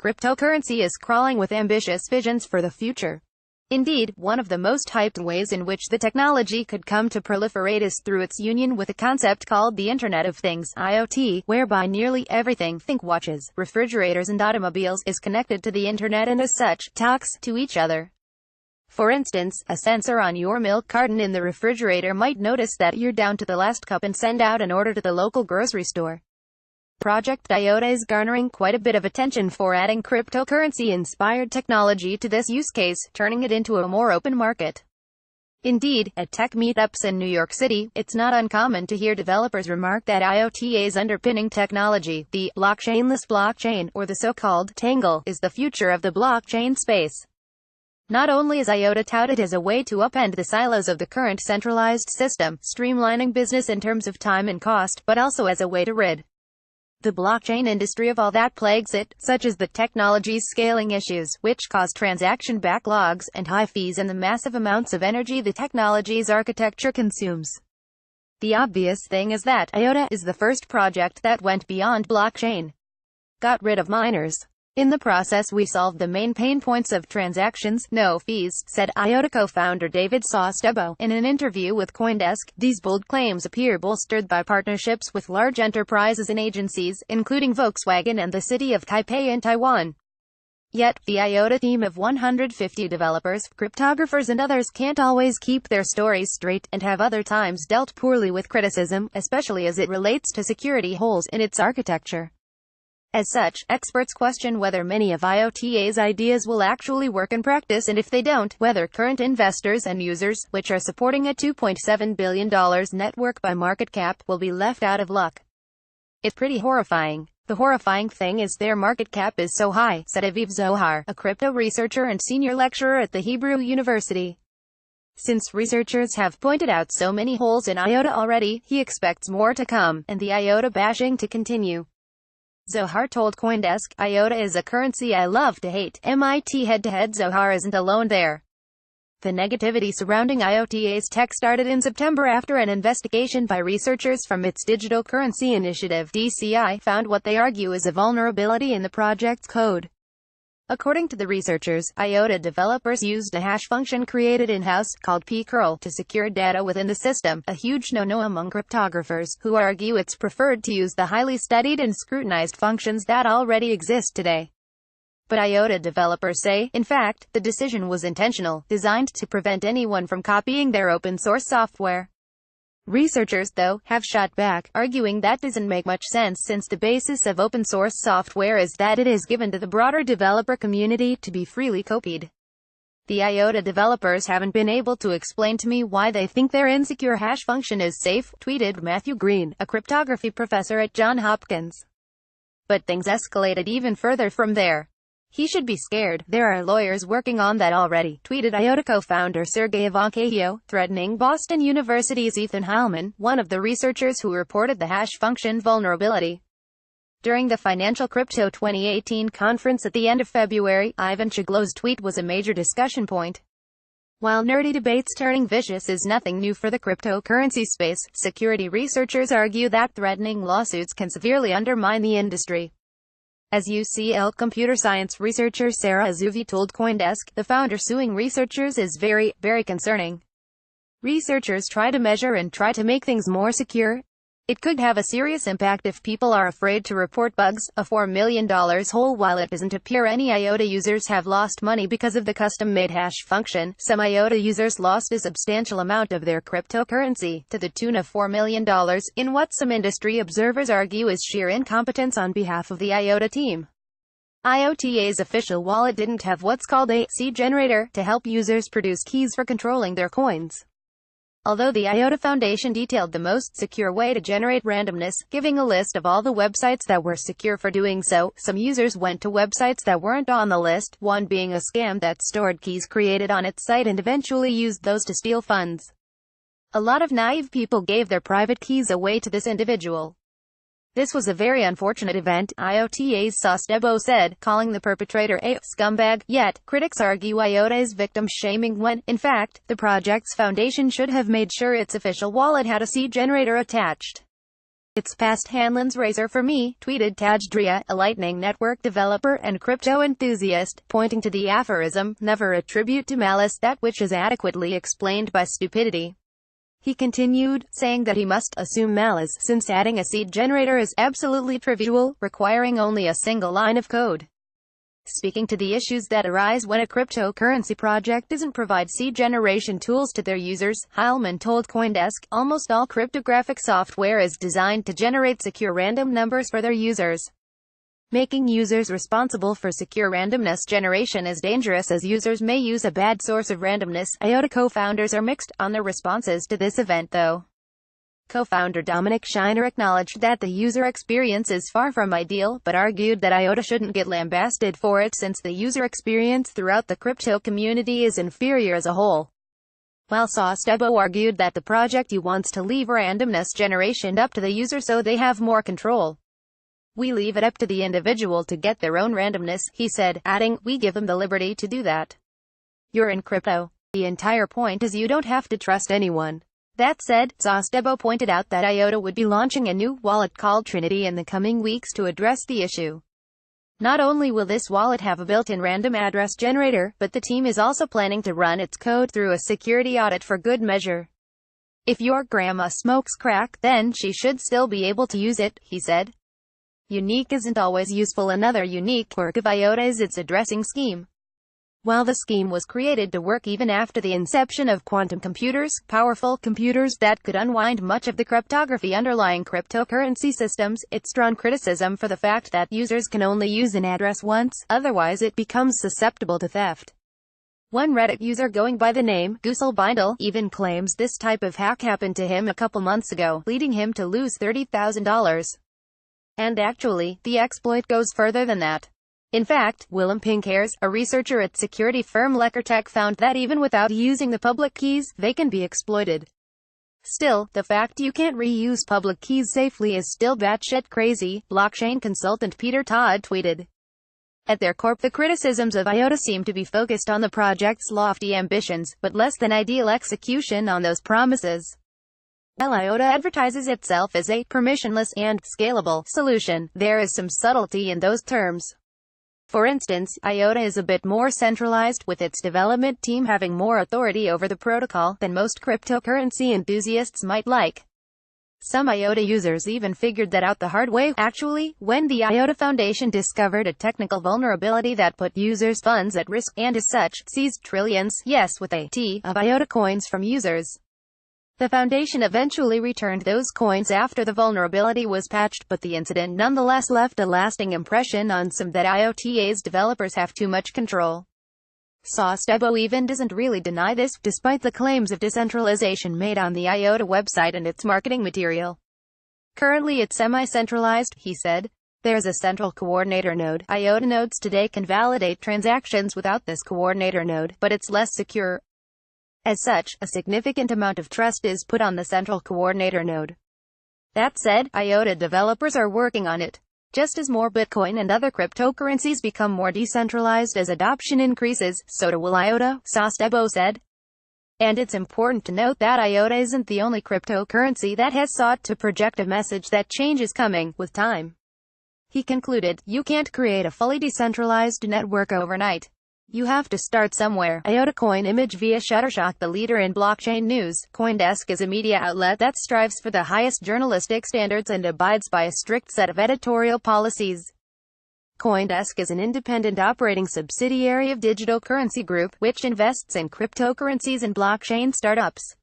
Cryptocurrency is crawling with ambitious visions for the future. Indeed, one of the most hyped ways in which the technology could come to proliferate is through its union with a concept called the Internet of Things, IoT, whereby nearly everything, think watches, refrigerators and automobiles, is connected to the Internet and as such, talks to each other. For instance, a sensor on your milk carton in the refrigerator might notice that you're down to the last cup and send out an order to the local grocery store. Project IOTA is garnering quite a bit of attention for adding cryptocurrency-inspired technology to this use case, turning it into a more open market. Indeed, at tech meetups in New York City, it's not uncommon to hear developers remark that IOTA's underpinning technology, the blockchainless blockchain, or the so-called tangle, is the future of the blockchain space. Not only is IOTA touted as a way to upend the silos of the current centralized system, streamlining business in terms of time and cost, but also as a way to rid the blockchain industry of all that plagues it, such as the technology's scaling issues, which cause transaction backlogs and high fees and the massive amounts of energy the technology's architecture consumes. The obvious thing is that IOTA is the first project that went beyond blockchain. Got rid of miners. In the process we solved the main pain points of transactions, no fees, said IOTA co-founder David Sostebo in an interview with CoinDesk. These bold claims appear bolstered by partnerships with large enterprises and agencies, including Volkswagen and the city of Taipei in Taiwan. Yet, the IOTA team of 150 developers, cryptographers and others can't always keep their stories straight, and have other times dealt poorly with criticism, especially as it relates to security holes in its architecture. As such, experts question whether many of IOTA's ideas will actually work in practice, and if they don't, whether current investors and users, which are supporting a $2.7 billion network by market cap, will be left out of luck. It's pretty horrifying. The horrifying thing is their market cap is so high, said Aviv Zohar, a crypto researcher and senior lecturer at the Hebrew University. Since researchers have pointed out so many holes in IOTA already, he expects more to come, and the IOTA bashing to continue. Zohar told CoinDesk, IOTA is a currency I love to hate. MIT head-to-head. Zohar isn't alone there. The negativity surrounding IOTA's tech started in September after an investigation by researchers from its Digital Currency Initiative (DCI) found what they argue is a vulnerability in the project's code. According to the researchers, IOTA developers used a hash function created in-house, called pcurl, to secure data within the system, a huge no-no among cryptographers, who argue it's preferred to use the highly studied and scrutinized functions that already exist today. But IOTA developers say, in fact, the decision was intentional, designed to prevent anyone from copying their open-source software. Researchers, though, have shot back, arguing that doesn't make much sense since the basis of open-source software is that it is given to the broader developer community to be freely copied. The IOTA developers haven't been able to explain to me why they think their insecure hash function is safe, tweeted Matthew Green, a cryptography professor at Johns Hopkins. But things escalated even further from there. He should be scared. There are lawyers working on that already, tweeted IOTA co-founder Sergey Ivankov, threatening Boston University's Ethan Heilman, one of the researchers who reported the hash function vulnerability. During the Financial Crypto 2018 conference at the end of February, Ivan Chiglo's tweet was a major discussion point. While nerdy debates turning vicious is nothing new for the cryptocurrency space, security researchers argue that threatening lawsuits can severely undermine the industry. As UCL computer science researcher Sarah Azuvi told CoinDesk, the founder suing researchers is very, very concerning. Researchers try to measure and try to make things more secure. It could have a serious impact if people are afraid to report bugs. A $4 million hole. While it doesn't appear any IOTA users have lost money because of the custom-made hash function, some IOTA users lost a substantial amount of their cryptocurrency, to the tune of $4 million, in what some industry observers argue is sheer incompetence on behalf of the IOTA team. IOTA's official wallet didn't have what's called a seed generator to help users produce keys for controlling their coins. Although the IOTA Foundation detailed the most secure way to generate randomness, giving a list of all the websites that were secure for doing so, some users went to websites that weren't on the list, one being a scam that stored keys created on its site and eventually used those to steal funds. A lot of naive people gave their private keys away to this individual. This was a very unfortunate event, IOTA's Sostebo said, calling the perpetrator a scumbag. Yet, critics argue IOTA is victim-shaming when, in fact, the project's foundation should have made sure its official wallet had a seed generator attached. It's past Hanlon's razor for me, tweeted Tajdria, a Lightning Network developer and crypto enthusiast, pointing to the aphorism, never attribute to malice that which is adequately explained by stupidity. He continued, saying that he must assume malice, since adding a seed generator is absolutely trivial, requiring only a single line of code. Speaking to the issues that arise when a cryptocurrency project doesn't provide seed generation tools to their users, Heilman told CoinDesk, almost all cryptographic software is designed to generate secure random numbers for their users. Making users responsible for secure randomness generation is dangerous as users may use a bad source of randomness. IOTA co-founders are mixed on their responses to this event though. Co-founder Dominic Shiner acknowledged that the user experience is far from ideal, but argued that IOTA shouldn't get lambasted for it since the user experience throughout the crypto community is inferior as a whole. While Sostebo argued that the project wants to leave randomness generation up to the user so they have more control. We leave it up to the individual to get their own randomness, he said, adding, we give them the liberty to do that. You're in crypto. The entire point is you don't have to trust anyone. That said, Sostebo pointed out that IOTA would be launching a new wallet called Trinity in the coming weeks to address the issue. Not only will this wallet have a built-in random address generator, but the team is also planning to run its code through a security audit for good measure. If your grandma smokes crack, then she should still be able to use it, he said. Unique isn't always useful. Another unique quirk of IOTA is its addressing scheme. While the scheme was created to work even after the inception of quantum computers, powerful computers that could unwind much of the cryptography underlying cryptocurrency systems, it's drawn criticism for the fact that users can only use an address once, otherwise it becomes susceptible to theft. One Reddit user going by the name Gooselbindle even claims this type of hack happened to him a couple months ago, leading him to lose $30,000. And actually, the exploit goes further than that. In fact, Willem Pinkhaers, a researcher at security firm Leckertech, found that even without using the public keys, they can be exploited. Still, the fact you can't reuse public keys safely is still batshit crazy, blockchain consultant Peter Todd tweeted. At their core, the criticisms of IOTA seem to be focused on the project's lofty ambitions, but less than ideal execution on those promises. While IOTA advertises itself as a permissionless and scalable solution, there is some subtlety in those terms. For instance, IOTA is a bit more centralized, with its development team having more authority over the protocol than most cryptocurrency enthusiasts might like. Some IOTA users even figured that out the hard way, actually, when the IOTA Foundation discovered a technical vulnerability that put users' funds at risk, and as such, seized trillions, yes with a T, of IOTA coins from users. The Foundation eventually returned those coins after the vulnerability was patched, but the incident nonetheless left a lasting impression on some that IOTA's developers have too much control. Sostebo even doesn't really deny this, despite the claims of decentralization made on the IOTA website and its marketing material. Currently it's semi-centralized, he said. There's a central coordinator node. IOTA nodes today can validate transactions without this coordinator node, but it's less secure. As such, a significant amount of trust is put on the central coordinator node. That said, IOTA developers are working on it. Just as more Bitcoin and other cryptocurrencies become more decentralized as adoption increases, so will IOTA, Sostebo said. And it's important to note that IOTA isn't the only cryptocurrency that has sought to project a message that change is coming, with time. He concluded, you can't create a fully decentralized network overnight. You have to start somewhere. IOTA coin image via Shutterstock. The leader in blockchain news, CoinDesk is a media outlet that strives for the highest journalistic standards and abides by a strict set of editorial policies. CoinDesk is an independent operating subsidiary of Digital Currency Group, which invests in cryptocurrencies and blockchain startups.